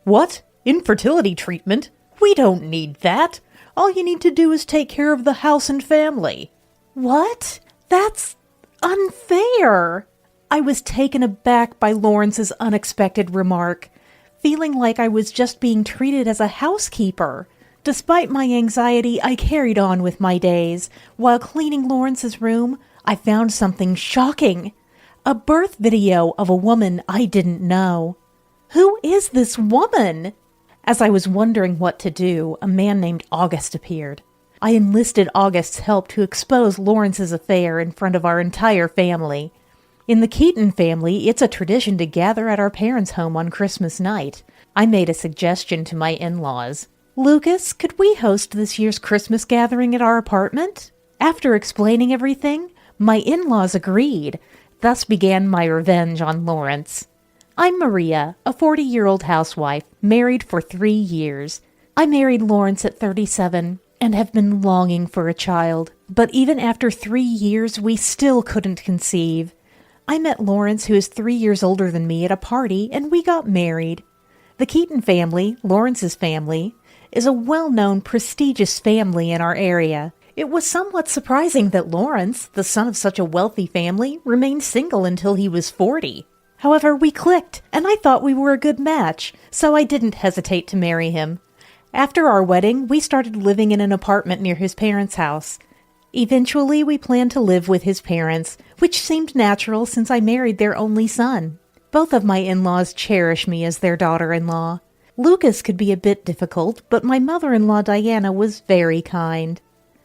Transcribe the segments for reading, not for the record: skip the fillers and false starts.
What? Infertility treatment? We don't need that. All you need to do is take care of the house and family. What? That's unfair. I was taken aback by Lawrence's unexpected remark, feeling like I was just being treated as a housekeeper. Despite my anxiety, I carried on with my days. While cleaning Lawrence's room, I found something shocking. A birth video of a woman I didn't know. Who is this woman? As I was wondering what to do, a man named August appeared. I enlisted August's help to expose Lawrence's affair in front of our entire family. In the Keaton family, it's a tradition to gather at our parents' home on Christmas night. I made a suggestion to my in-laws. Lucas, could we host this year's Christmas gathering at our apartment? After explaining everything, my in-laws agreed. Thus began my revenge on Lawrence. I'm Maria, a 40-year-old housewife, married for 3 years. I married Lawrence at 37 and have been longing for a child. But even after 3 years, we still couldn't conceive. I met Lawrence, who is 3 years older than me, at a party, and we got married. The Keaton family, Lawrence's family, is a well-known, prestigious family in our area. It was somewhat surprising that Lawrence, the son of such a wealthy family, remained single until he was 40. However, we clicked, and I thought we were a good match, so I didn't hesitate to marry him. After our wedding, we started living in an apartment near his parents' house. Eventually, we planned to live with his parents, which seemed natural since I married their only son. Both of my in-laws cherish me as their daughter-in-law. Lucas could be a bit difficult, but my mother-in-law Diana was very kind.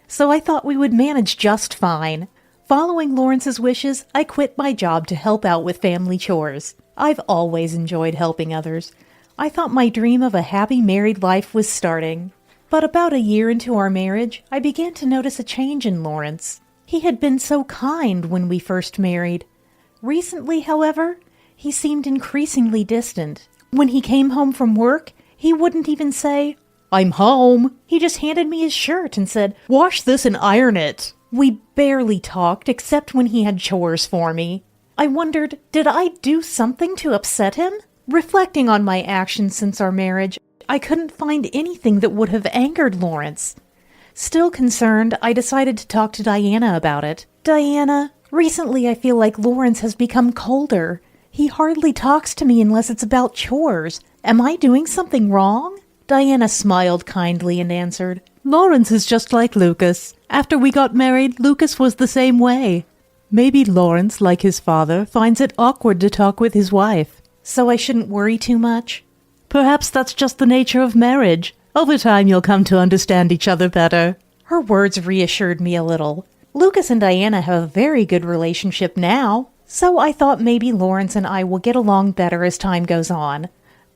So I thought we would manage just fine. Following Lawrence's wishes, I quit my job to help out with family chores. I've always enjoyed helping others. I thought my dream of a happy married life was starting. But about a year into our marriage, I began to notice a change in Lawrence. He had been so kind when we first married. Recently, however, he seemed increasingly distant. When he came home from work, he wouldn't even say, "I'm home." He just handed me his shirt and said, "Wash this and iron it." We barely talked except when he had chores for me. I wondered, did I do something to upset him? Reflecting on my actions since our marriage, I couldn't find anything that would have angered Lawrence. Still concerned, I decided to talk to Diana about it. "Diana, recently I feel like Lawrence has become colder. He hardly talks to me unless it's about chores. Am I doing something wrong?" Diana smiled kindly and answered, "Lawrence is just like Lucas. After we got married, Lucas was the same way. Maybe Lawrence, like his father, finds it awkward to talk with his wife. So I shouldn't worry too much?" "Perhaps that's just the nature of marriage. Over time you'll come to understand each other better." Her words reassured me a little. Lucas and Diana have a very good relationship now, so I thought maybe Lawrence and I will get along better as time goes on.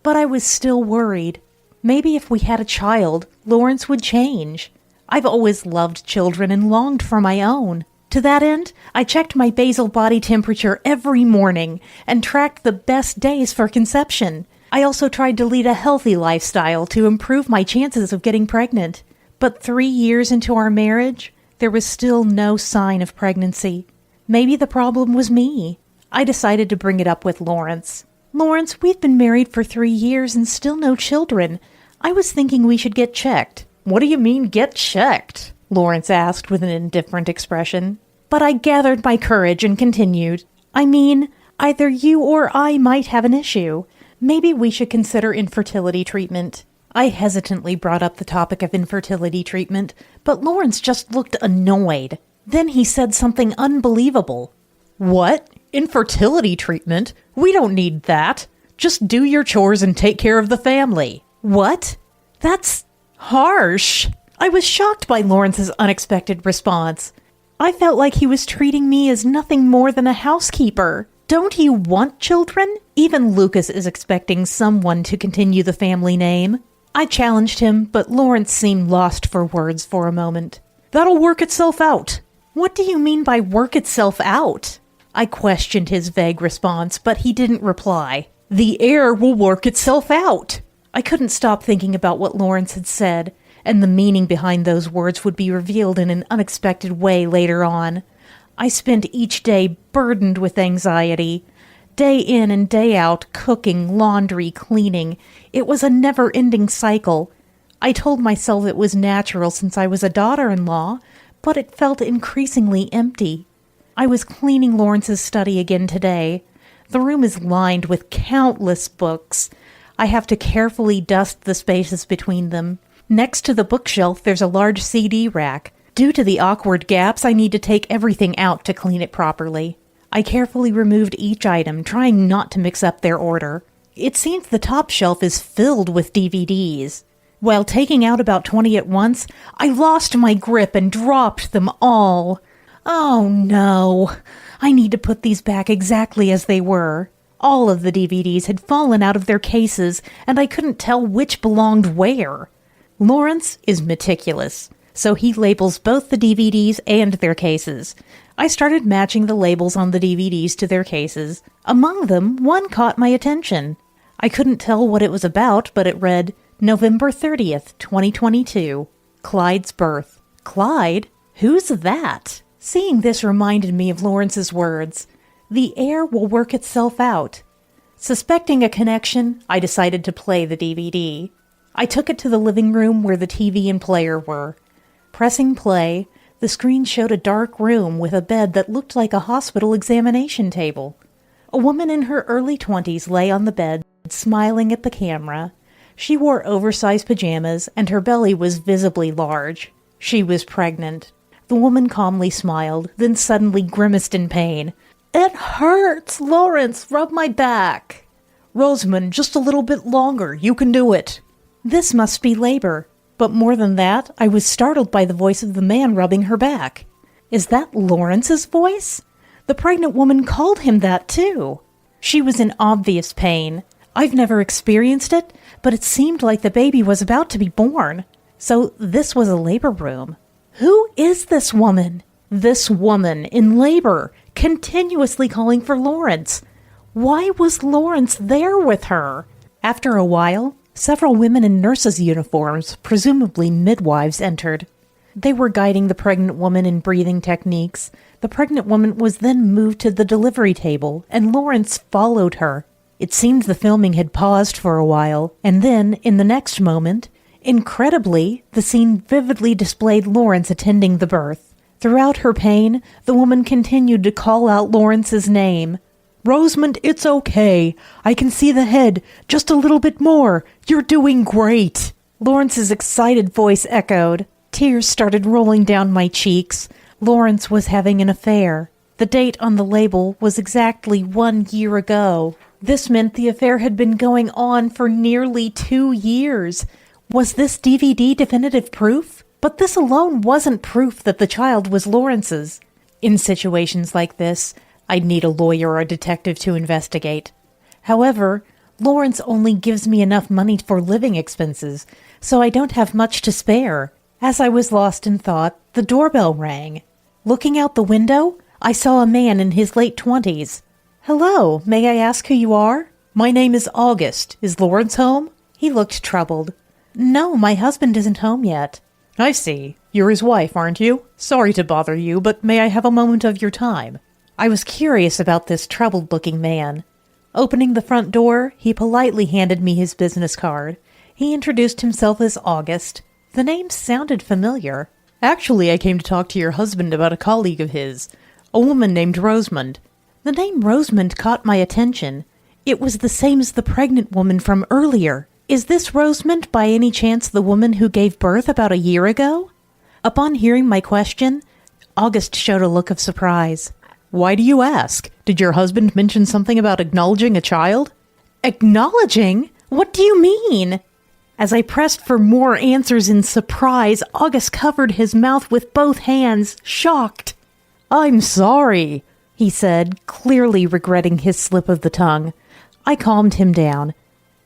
But I was still worried. Maybe if we had a child, Lawrence would change. I've always loved children and longed for my own. To that end, I checked my basal body temperature every morning and tracked the best days for conception. I also tried to lead a healthy lifestyle to improve my chances of getting pregnant. But 3 years into our marriage, there was still no sign of pregnancy. Maybe the problem was me. I decided to bring it up with Lawrence. "Lawrence, we've been married for 3 years and still no children. I was thinking we should get checked." "What do you mean, get checked?" Lawrence asked with an indifferent expression. But I gathered my courage and continued. "I mean, either you or I might have an issue. Maybe we should consider infertility treatment." I hesitantly brought up the topic of infertility treatment, but Lawrence just looked annoyed. Then he said something unbelievable. "What? Infertility treatment? We don't need that. Just do your chores and take care of the family." "What? That's harsh." I was shocked by Lawrence's unexpected response. I felt like he was treating me as nothing more than a housekeeper. Don't you want children? Even Lucas is expecting someone to continue the family name. I challenged him, but Lawrence seemed lost for words for a moment. "That'll work itself out." "What do you mean by work itself out?" I questioned his vague response, but he didn't reply. "The heir will work itself out." I couldn't stop thinking about what Lawrence had said, and the meaning behind those words would be revealed in an unexpected way later on. I spent each day burdened with anxiety. Day in and day out, cooking, laundry, cleaning. It was a never-ending cycle. I told myself it was natural since I was a daughter-in-law, but it felt increasingly empty. I was cleaning Lawrence's study again today. The room is lined with countless books. I have to carefully dust the spaces between them. Next to the bookshelf, there's a large CD rack. Due to the awkward gaps, I need to take everything out to clean it properly. I carefully removed each item, trying not to mix up their order. It seems the top shelf is filled with DVDs. While taking out about 20 at once, I lost my grip and dropped them all. Oh no! I need to put these back exactly as they were. All of the DVDs had fallen out of their cases, and I couldn't tell which belonged where. Lawrence is meticulous, so he labels both the DVDs and their cases. I started matching the labels on the DVDs to their cases. Among them, one caught my attention. I couldn't tell what it was about, but it read, November 30th, 2022, Clyde's birth. Clyde? Who's that? Seeing this reminded me of Lawrence's words. The air will work itself out. Suspecting a connection, I decided to play the DVD. I took it to the living room where the TV and player were. Pressing play, the screen showed a dark room with a bed that looked like a hospital examination table. A woman in her early 20s lay on the bed, smiling at the camera. She wore oversized pajamas, and her belly was visibly large. She was pregnant. The woman calmly smiled, then suddenly grimaced in pain. "It hurts! Lawrence, rub my back!" "Rosamond, just a little bit longer. You can do it." This must be labor. But more than that, I was startled by the voice of the man rubbing her back. Is that Lawrence's voice? The pregnant woman called him that too. She was in obvious pain. I've never experienced it, but it seemed like the baby was about to be born. So this was a labor room. Who is this woman? This woman in labor, continuously calling for Lawrence. Why was Lawrence there with her? After a while, several women in nurses' uniforms, presumably midwives, entered. They were guiding the pregnant woman in breathing techniques. The pregnant woman was then moved to the delivery table, and Lawrence followed her. It seemed the filming had paused for a while, and then, in the next moment, incredibly, the scene vividly displayed Lawrence attending the birth. Throughout her pain, the woman continued to call out Lawrence's name. "Rosamond, it's okay. I can see the head. Just a little bit more. You're doing great." Lawrence's excited voice echoed. Tears started rolling down my cheeks. Lawrence was having an affair. The date on the label was exactly 1 year ago. This meant the affair had been going on for nearly 2 years. Was this DVD definitive proof? But this alone wasn't proof that the child was Lawrence's. In situations like this, I'd need a lawyer or a detective to investigate. However, Lawrence only gives me enough money for living expenses, so I don't have much to spare. As I was lost in thought, the doorbell rang. Looking out the window, I saw a man in his late 20s. "Hello, may I ask who you are?" "My name is August. Is Lawrence home?" He looked troubled. "No, my husband isn't home yet." "I see. You're his wife, aren't you? Sorry to bother you, but may I have a moment of your time?" I was curious about this troubled-looking man. Opening the front door, he politely handed me his business card. He introduced himself as August. The name sounded familiar. "Actually, I came to talk to your husband about a colleague of his, a woman named Rosamond." The name Rosamond caught my attention. It was the same as the pregnant woman from earlier. Is this Rosamond by any chance the woman who gave birth about a year ago? Upon hearing my question, August showed a look of surprise. "Why do you ask? Did your husband mention something about acknowledging a child?" "Acknowledging? What do you mean?" As I pressed for more answers in surprise, August covered his mouth with both hands, shocked. "I'm sorry," he said, clearly regretting his slip of the tongue. I calmed him down.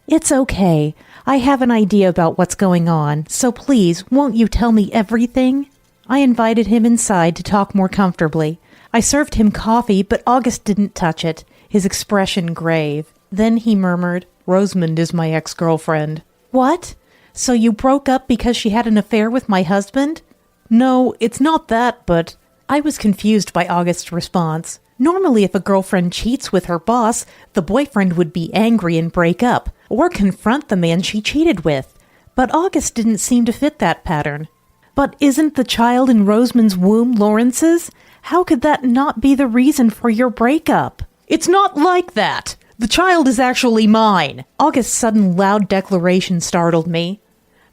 "It's okay. I have an idea about what's going on, so please, won't you tell me everything?" I invited him inside to talk more comfortably. I served him coffee, but August didn't touch it, his expression grave. Then he murmured, "Rosamond is my ex-girlfriend." "What? So you broke up because she had an affair with my husband?" "No, it's not that, but—" I was confused by August's response. Normally, if a girlfriend cheats with her boss, the boyfriend would be angry and break up, or confront the man she cheated with. But August didn't seem to fit that pattern. But isn't the child in Rosamond's womb Lawrence's? How could that not be the reason for your breakup? It's not like that! The child is actually mine! August's sudden loud declaration startled me.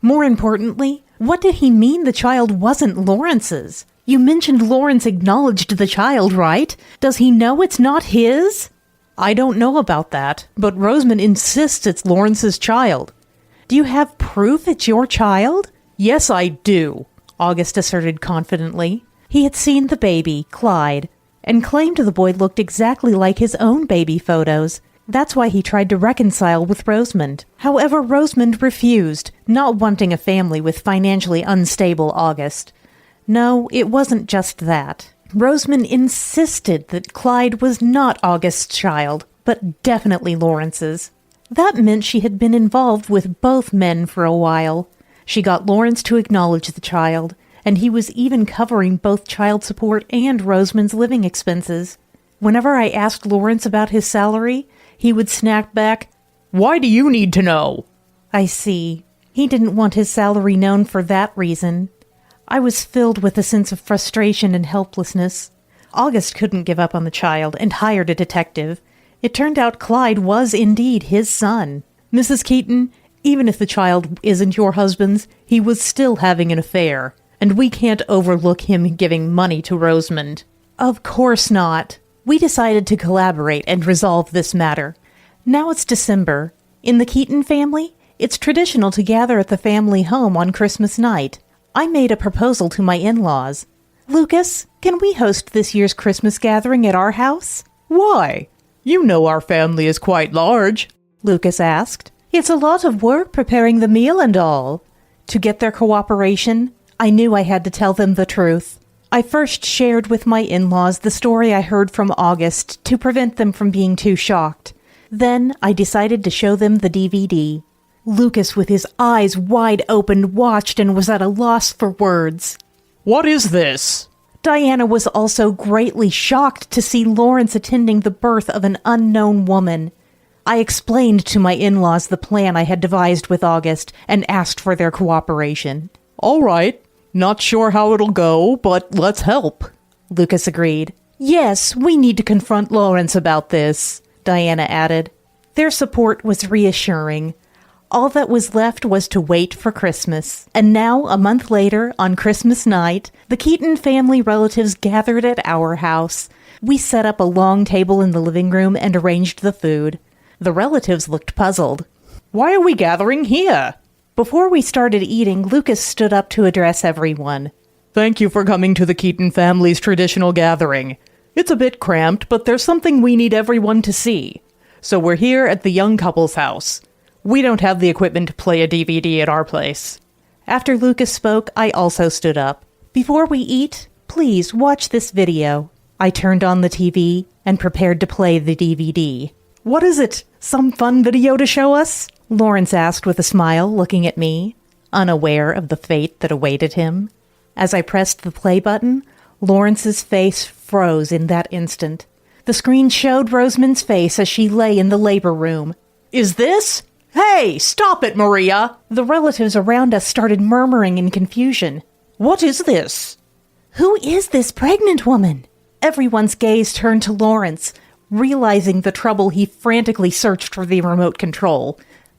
More importantly, what did he mean the child wasn't Lawrence's? You mentioned Lawrence acknowledged the child, right? Does he know it's not his? I don't know about that, but Rosamond insists it's Lawrence's child. Do you have proof it's your child? Yes, I do, August asserted confidently. He had seen the baby, Clyde, and claimed the boy looked exactly like his own baby photos. That's why he tried to reconcile with Rosamond. However, Rosamond refused, not wanting a family with financially unstable August. No, it wasn't just that. Rosamond insisted that Clyde was not August's child, but definitely Lawrence's. That meant she had been involved with both men for a while. She got Lawrence to acknowledge the child, and he was even covering both child support and Rosamond's living expenses. Whenever I asked Lawrence about his salary, he would snap back, "Why do you need to know?" I see. He didn't want his salary known for that reason. I was filled with a sense of frustration and helplessness. August couldn't give up on the child and hired a detective. It turned out Clyde was indeed his son. Mrs. Keaton, even if the child isn't your husband's, he was still having an affair, and we can't overlook him giving money to Rosamond. Of course not. We decided to collaborate and resolve this matter. Now it's December. In the Keaton family, it's traditional to gather at the family home on Christmas night. I made a proposal to my in-laws. Lucas, can we host this year's Christmas gathering at our house? Why? You know our family is quite large, Lucas asked. It's a lot of work preparing the meal and all. To get their cooperation, I knew I had to tell them the truth. I first shared with my in-laws the story I heard from August to prevent them from being too shocked. Then I decided to show them the DVD. Lucas, with his eyes wide open, watched and was at a loss for words. What is this? Diana was also greatly shocked to see Lawrence attending the birth of an unknown woman. I explained to my in-laws the plan I had devised with August and asked for their cooperation. All right. Not sure how it'll go, but let's help, Lucas agreed. Yes, we need to confront Lawrence about this, Diana added. Their support was reassuring. All that was left was to wait for Christmas. And now, a month later, on Christmas night, the Keaton family relatives gathered at our house. We set up a long table in the living room and arranged the food. The relatives looked puzzled. Why are we gathering here? Before we started eating, Lucas stood up to address everyone. Thank you for coming to the Keaton family's traditional gathering. It's a bit cramped, but there's something we need everyone to see. So we're here at the young couple's house. We don't have the equipment to play a DVD at our place. After Lucas spoke, I also stood up. Before we eat, please watch this video. I turned on the TV and prepared to play the DVD. What is it? Some fun video to show us? Lawrence asked with a smile, looking at me, unaware of the fate that awaited him. As I pressed the play button, Lawrence's face froze in that instant. The screen showed Rosamond's face as she lay in the labor room. Is this? Hey, stop it, Maria! The relatives around us started murmuring in confusion. What is this? Who is this pregnant woman? Everyone's gaze turned to Lawrence, realizing the trouble he frantically searched for the remote control.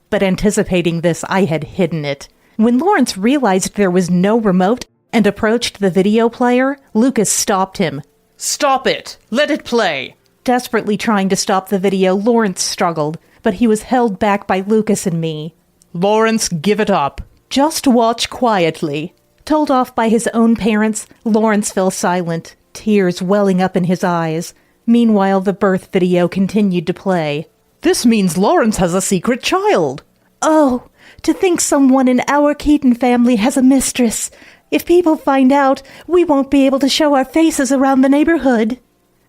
But anticipating this, I had hidden it. When Lawrence realized there was no remote and approached the video player, Lucas stopped him. Stop it! Let it play! Desperately trying to stop the video, Lawrence struggled, but he was held back by Lucas and me. Lawrence, give it up. Just watch quietly. Told off by his own parents, Lawrence fell silent, tears welling up in his eyes. Meanwhile, the birth video continued to play. This means Lawrence has a secret child. Oh, to think someone in our Keaton family has a mistress. If people find out, we won't be able to show our faces around the neighborhood.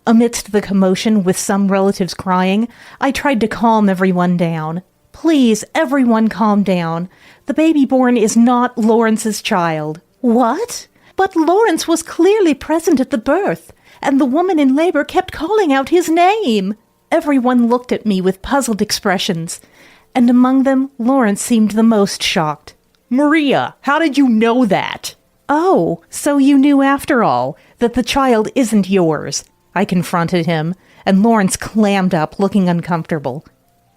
Amidst the commotion, with some relatives crying, I tried to calm everyone down. Please, everyone calm down. The baby born is not Lawrence's child. What? But Lawrence was clearly present at the birth. and the woman in labor kept calling out his name. Everyone looked at me with puzzled expressions, and among them, Lawrence seemed the most shocked. Maria, how did you know that? Oh, so you knew after all that the child isn't yours, I confronted him, and Lawrence clammed up, looking uncomfortable.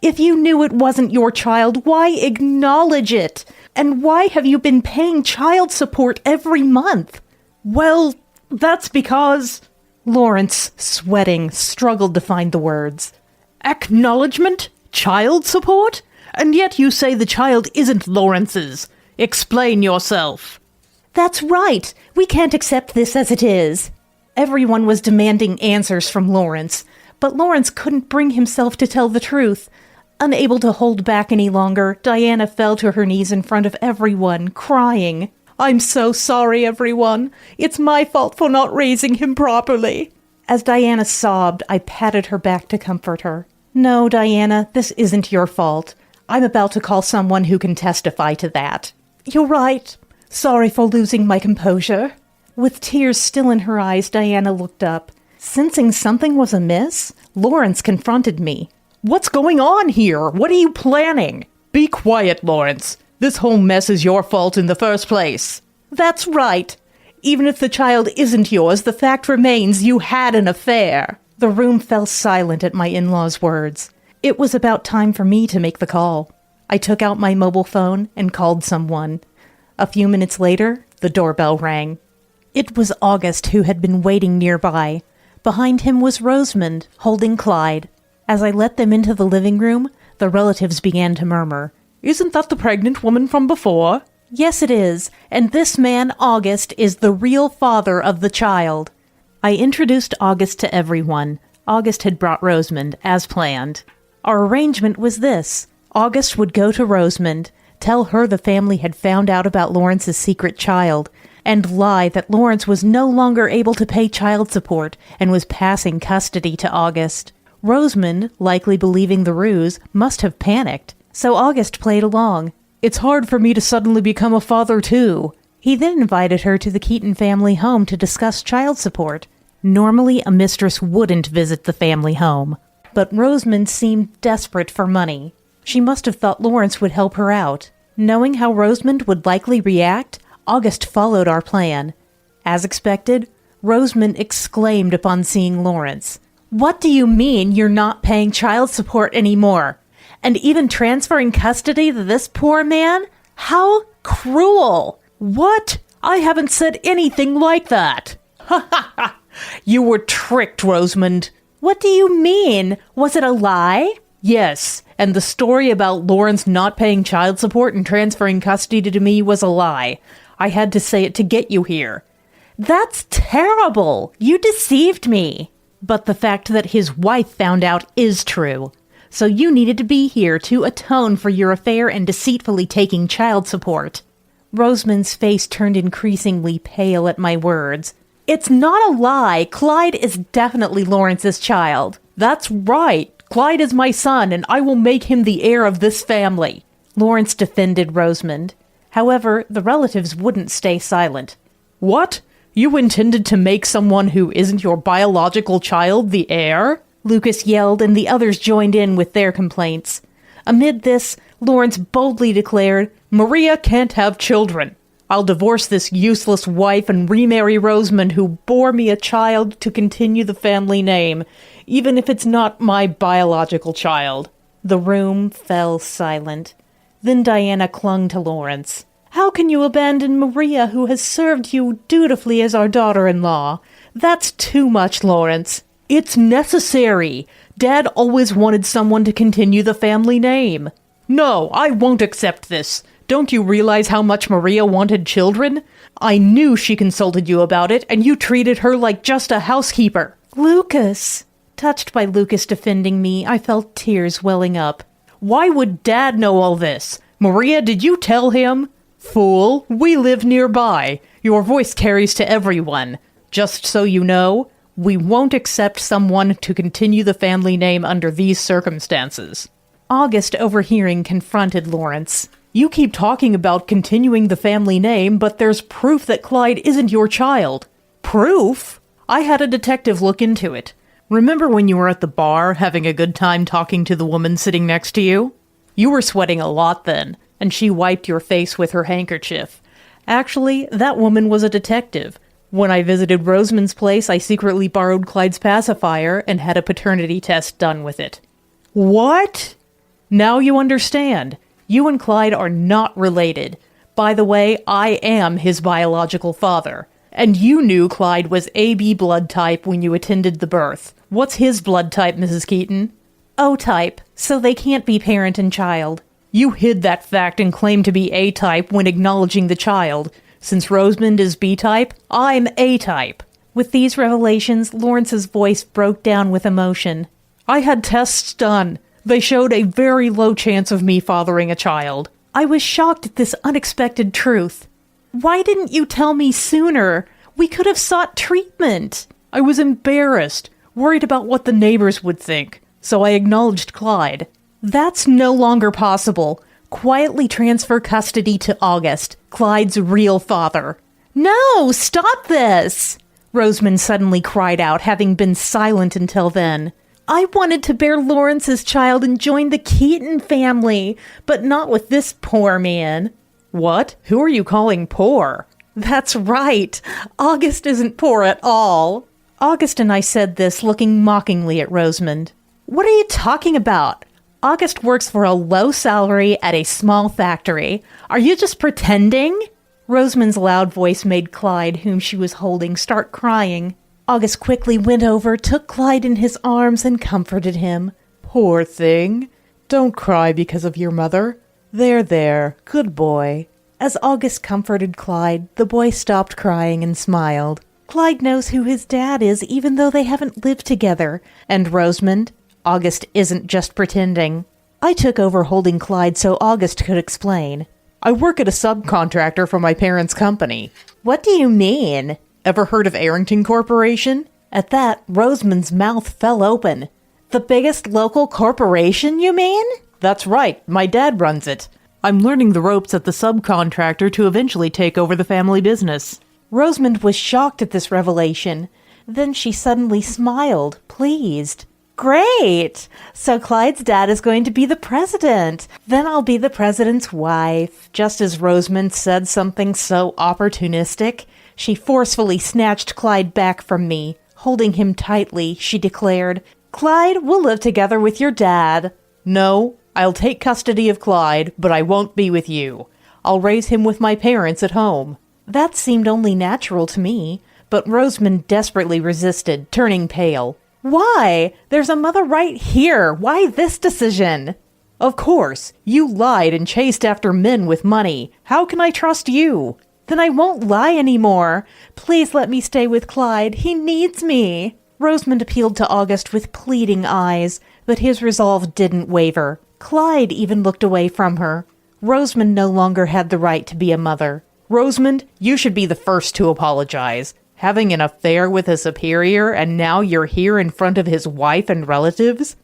If you knew it wasn't your child, why acknowledge it? And why have you been paying child support every month? Well, that's because... Lawrence, sweating, struggled to find the words. Acknowledgement? Child support? And yet you say the child isn't Lawrence's. Explain yourself. That's right. We can't accept this as it is. Everyone was demanding answers from Lawrence, but Lawrence couldn't bring himself to tell the truth. Unable to hold back any longer, Diana fell to her knees in front of everyone, crying. I'm so sorry, everyone. It's my fault for not raising him properly. As Diana sobbed, I patted her back to comfort her. No, Diana, this isn't your fault. I'm about to call someone who can testify to that. You're right. Sorry for losing my composure. With tears still in her eyes, Diana looked up. Sensing something was amiss, Lawrence confronted me. What's going on here? What are you planning? Be quiet, Lawrence. This whole mess is your fault in the first place. That's right. Even if the child isn't yours, the fact remains you had an affair. The room fell silent at my in-laws' words. It was about time for me to make the call. I took out my mobile phone and called someone. A few minutes later, the doorbell rang. It was August who had been waiting nearby. Behind him was Rosamond, holding Clyde. As I let them into the living room, the relatives began to murmur. Isn't that the pregnant woman from before? Yes, it is, and this man, August, is the real father of the child. I introduced August to everyone. August had brought Rosamond, as planned. Our arrangement was this. August would go to Rosamond, tell her the family had found out about Lawrence's secret child, and lie that Lawrence was no longer able to pay child support and was passing custody to August. Rosamond, likely believing the ruse, must have panicked, so August played along. It's hard for me to suddenly become a father, too. He then invited her to the Keaton family home to discuss child support. Normally, a mistress wouldn't visit the family home, but Rosamond seemed desperate for money. She must have thought Lawrence would help her out. Knowing how Rosamond would likely react, August followed our plan. As expected, Rosamond exclaimed upon seeing Lawrence. What do you mean you're not paying child support anymore? And even transferring custody to this poor man? How cruel! What? I haven't said anything like that. Ha ha ha! You were tricked, Rosamond. What do you mean? Was it a lie? Yes, and the story about Lawrence not paying child support and transferring custody to me was a lie. I had to say it to get you here. That's terrible! You deceived me. But the fact that his wife found out is true. So you needed to be here to atone for your affair and deceitfully taking child support. Rosamond's face turned increasingly pale at my words. It's not a lie. Clyde is definitely Lawrence's child. That's right. Clyde is my son, and I will make him the heir of this family. Lawrence defended Rosamond. However, the relatives wouldn't stay silent. What? You intended to make someone who isn't your biological child the heir? Lucas yelled, and the others joined in with their complaints. Amid this, Lawrence boldly declared, Maria can't have children. I'll divorce this useless wife and remarry Rosamond, who bore me a child, to continue the family name, even if it's not my biological child. The room fell silent. Then Diana clung to Lawrence. How can you abandon Maria, who has served you dutifully as our daughter-in-law? That's too much, Lawrence. It's necessary. Dad always wanted someone to continue the family name. No, I won't accept this. Don't you realize how much Maria wanted children? I knew she consulted you about it, and you treated her like just a housekeeper. Lucas. Touched by Lucas defending me, I felt tears welling up. Why would Dad know all this? Maria, did you tell him? Fool, we live nearby. Your voice carries to everyone. Just so you know, we won't accept someone to continue the family name under these circumstances. August, overhearing, confronted Lawrence. You keep talking about continuing the family name, but there's proof that Clyde isn't your child. Proof? I had a detective look into it. Remember when you were at the bar having a good time talking to the woman sitting next to you? You were sweating a lot then, and she wiped your face with her handkerchief. Actually, that woman was a detective. When I visited Rosamond's place, I secretly borrowed Clyde's pacifier and had a paternity test done with it. What? Now you understand. You and Clyde are not related. By the way, I am his biological father. And you knew Clyde was AB blood type when you attended the birth. What's his blood type, Mrs. Keaton? O type, so they can't be parent and child. You hid that fact and claimed to be A-type when acknowledging the child. Since Rosamond is B-type, I'm A-type. With these revelations, Lawrence's voice broke down with emotion. I had tests done. They showed a very low chance of me fathering a child. I was shocked at this unexpected truth. Why didn't you tell me sooner? We could have sought treatment. I was embarrassed, worried about what the neighbors would think, so I acknowledged Clyde. That's no longer possible. Quietly transfer custody to August, Clyde's real father. No, stop this! Rosamond suddenly cried out, having been silent until then. I wanted to bear Lawrence's child and join the Keaton family, but not with this poor man. What? Who are you calling poor? That's right. August isn't poor at all. August and I said this, looking mockingly at Rosamond. What are you talking about? August works for a low salary at a small factory. Are you just pretending? Rosamond's loud voice made Clyde, whom she was holding, start crying. August quickly went over, took Clyde in his arms, and comforted him. Poor thing. Don't cry because of your mother. There, good boy. As August comforted Clyde, the boy stopped crying and smiled. Clyde knows who his dad is, even though they haven't lived together. And Rosamond, August isn't just pretending. I took over holding Clyde so August could explain. I work at a subcontractor for my parents' company. What do you mean? Ever heard of Arrington Corporation? At that, Rosamond's mouth fell open. The biggest local corporation, you mean? That's right. My dad runs it. I'm learning the ropes at the subcontractor to eventually take over the family business. Rosamond was shocked at this revelation. Then she suddenly smiled, pleased. Great! So Clyde's dad is going to be the president. Then I'll be the president's wife. Just as Rosamond said something so opportunistic, she forcefully snatched Clyde back from me. Holding him tightly, she declared, Clyde, we'll live together with your dad. No, I'll take custody of Clyde, but I won't be with you. I'll raise him with my parents at home. That seemed only natural to me, but Rosamond desperately resisted, turning pale. Why? There's a mother right here. Why this decision? Of course. You lied and chased after men with money. How can I trust you? Then I won't lie anymore. Please let me stay with Clyde. He needs me. Rosamond appealed to August with pleading eyes, but his resolve didn't waver. Clyde even looked away from her. Rosamond no longer had the right to be a mother. Rosamond, you should be the first to apologize. Having an affair with a superior, and now you're here in front of his wife and relatives?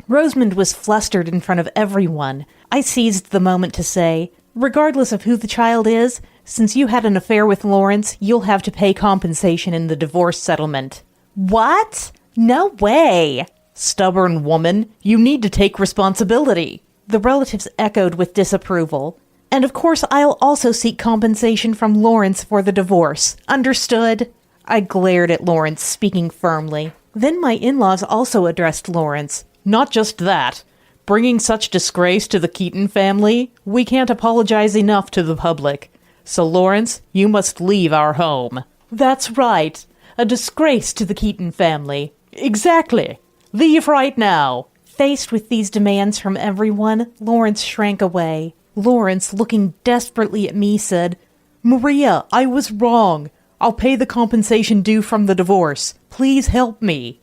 Rosamond was flustered in front of everyone. I seized the moment to say, regardless of who the child is, since you had an affair with Lawrence, you'll have to pay compensation in the divorce settlement. What? No way! Stubborn woman, you need to take responsibility. The relatives echoed with disapproval. And of course, I'll also seek compensation from Lawrence for the divorce. Understood? I glared at Lawrence, speaking firmly. Then my in-laws also addressed Lawrence. Not just that. Bringing such disgrace to the Keaton family, we can't apologize enough to the public. So Lawrence, you must leave our home. That's right. A disgrace to the Keaton family. Exactly. Leave right now. Faced with these demands from everyone, Lawrence shrank away. Lawrence, looking desperately at me, said, Maria, I was wrong. I'll pay the compensation due from the divorce. Please help me.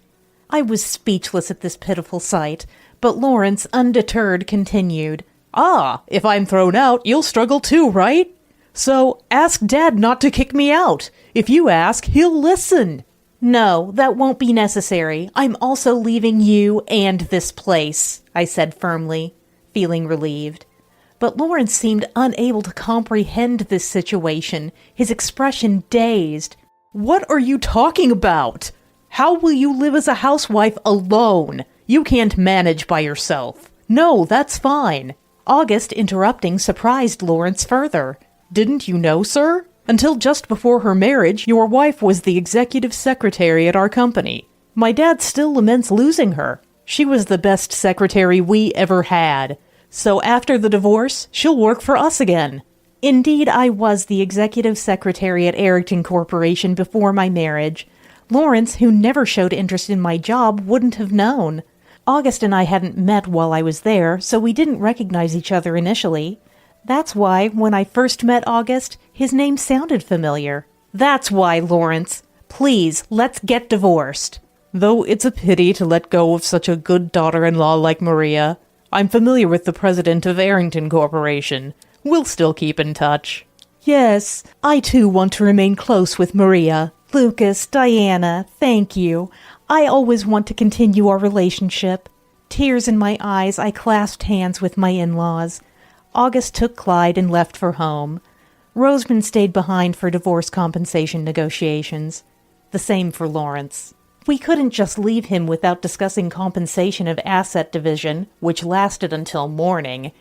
I was speechless at this pitiful sight, but Lawrence, undeterred, continued. If I'm thrown out, you'll struggle too, right? So ask Dad not to kick me out. If you ask, he'll listen. No, that won't be necessary. I'm also leaving you and this place, I said firmly, feeling relieved. But Lawrence seemed unable to comprehend this situation, his expression dazed. What are you talking about? How will you live as a housewife alone? You can't manage by yourself. No, that's fine. August, interrupting, surprised Lawrence further. Didn't you know, sir? Until just before her marriage, your wife was the executive secretary at our company. My dad still laments losing her. She was the best secretary we ever had. So after the divorce, she'll work for us again. Indeed, I was the executive secretary at Arrington Corporation before my marriage. Lawrence, who never showed interest in my job, wouldn't have known. August and I hadn't met while I was there, so we didn't recognize each other initially. That's why, when I first met August, his name sounded familiar. That's why, Lawrence. Please, let's get divorced. Though it's a pity to let go of such a good daughter-in-law like Maria, I'm familiar with the president of Arrington Corporation. We'll still keep in touch. Yes, I too want to remain close with Maria. Lucas, Diana, thank you. I always want to continue our relationship. Tears in my eyes, I clasped hands with my in-laws. August took Clyde and left for home. Rosamond stayed behind for divorce compensation negotiations. The same for Lawrence. We couldn't just leave him without discussing compensation of asset division, which lasted until morning.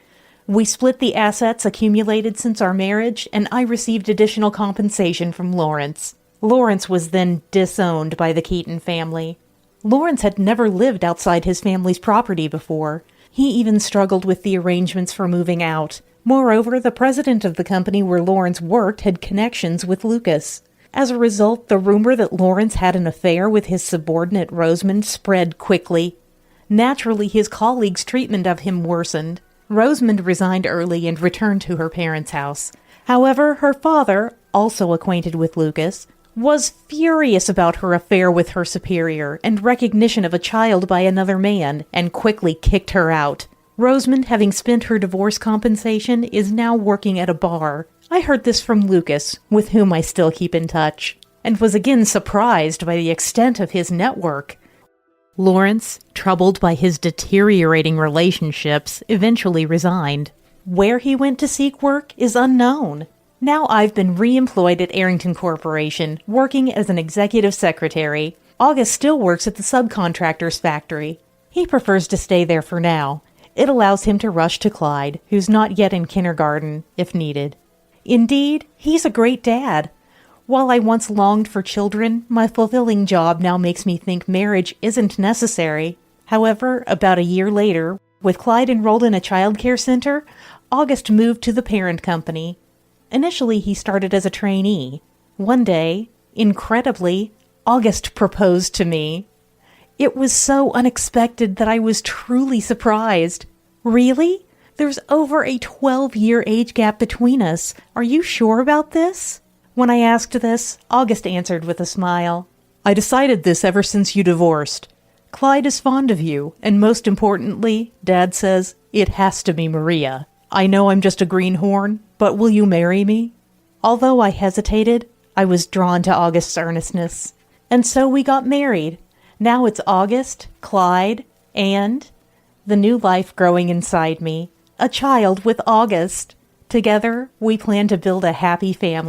We split the assets accumulated since our marriage, and I received additional compensation from Lawrence. Lawrence was then disowned by the Keaton family. Lawrence had never lived outside his family's property before. He even struggled with the arrangements for moving out. Moreover, the president of the company where Lawrence worked had connections with Lucas. As a result, the rumor that Lawrence had an affair with his subordinate Rosamond spread quickly. Naturally, his colleagues' treatment of him worsened. Rosamond resigned early and returned to her parents' house. However, her father, also acquainted with Lucas, was furious about her affair with her superior and recognition of a child by another man, and quickly kicked her out. Rosamond, having spent her divorce compensation, is now working at a bar. I heard this from Lucas, with whom I still keep in touch, and was again surprised by the extent of his network. Lawrence, troubled by his deteriorating relationships, eventually resigned. Where he went to seek work is unknown. Now I've been re-employed at Arrington Corporation, working as an executive secretary. August still works at the subcontractor's factory. He prefers to stay there for now. It allows him to rush to Clyde, who's not yet in kindergarten, if needed. Indeed, he's a great dad. While I once longed for children, my fulfilling job now makes me think marriage isn't necessary. However, about a year later, with Clyde enrolled in a childcare center, August moved to the parent company. Initially, he started as a trainee. One day, incredibly, August proposed to me. It was so unexpected that I was truly surprised. Really? There's over a 12-year age gap between us. Are you sure about this? When I asked this, August answered with a smile. I decided this ever since you divorced. Clyde is fond of you, and most importantly, Dad says, it has to be Maria. I know I'm just a greenhorn, but will you marry me? Although I hesitated, I was drawn to August's earnestness. And so we got married. Now it's August, Clyde, and the new life growing inside me. A child with August. Together, we plan to build a happy family.